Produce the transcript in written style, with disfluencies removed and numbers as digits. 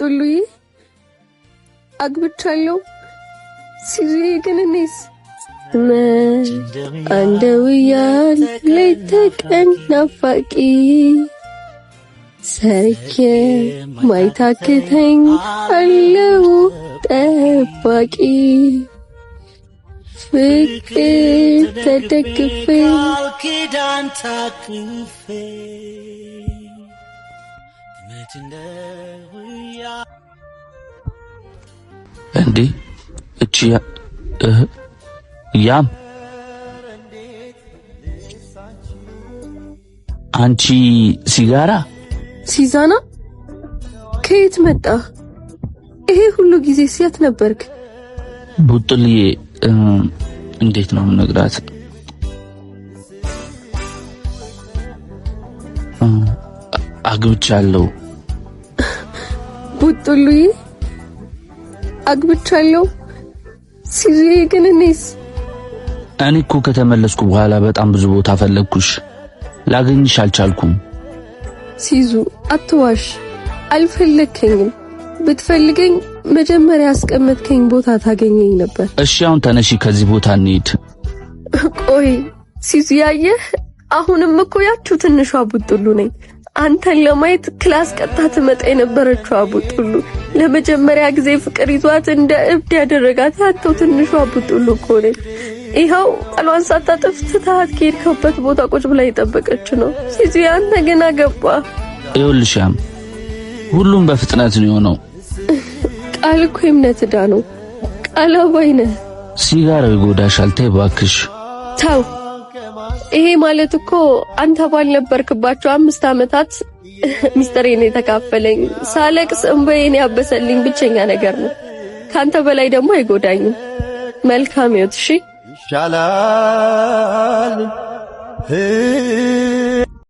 ቡጥሉዬ አግብቻለሁ ሲሪ ግን እኔስ አንደውያል ለተቀን ናፋቂ ሰርኬ ማይታክተኝ አለው ጠባቂ ፍቅር ተደግፌ ኪዳን ታቅፌ እንዴ እቺ ያም አንቺ ሲጋራ ሲዛና ከየት መጣ? ይሄ ሁሉ ጊዜ ሲያት ነበርክ? ቡጥልዬ እንዴት ነው ነግራት? አግብቻለሁ። ቡጥሉዬ አግብቻለሁ ሲሪ ግን እኔስ? እኔ እኮ ከተመለስኩ በኋላ በጣም ብዙ ቦታ ፈለግኩሽ፣ ላገኝሽ አልቻልኩም። ሲዙ አትዋሽ፣ አልፈለከኝም። ብትፈልገኝ መጀመሪያ ያስቀመጥከኝ ቦታ ታገኘኝ ነበር። እሺ አሁን ተነሺ ከዚህ ቦታ እንሂድ። ቆይ ሲዙ ያየህ፣ አሁንም እኮ ያችሁ ትንሿ ቡጥሉ ነኝ። አንተን ለማየት ክላስ ቀጣ ትመጣ የነበረችው ቡጥሉ ለመጀመሪያ ጊዜ ፍቅር ይዟት እንደ እብድ ያደረጋት ያተው ትንሿ ቡጥሉ እኮ ነኝ። ይኸው ቃሏን ሳታጥፍ ትታት ከሄድከበት ቦታ ቁጭ ብላ እየጠበቀች ነው። ሲዙ አንተ ገና ገባ። ይኸውልሽም ሁሉም በፍጥነት ነው የሆነው። ቃል እኮ እምነት ዕዳ ነው። ቃል አባይነ ሲጋራው ይጎዳሻል። ተይ እባክሽ ተው። ይሄ ማለት እኮ አንተ ባልነበርክባቸው 5 ዓመታት ሚስጥሬን የተካፈለኝ ሳለቅስ እንባዬን ያበሰልኝ ብቸኛ ነገር ነው። ካንተ በላይ ደግሞ አይጎዳኝም። መልካም ይሁን። እሺ ይሻላል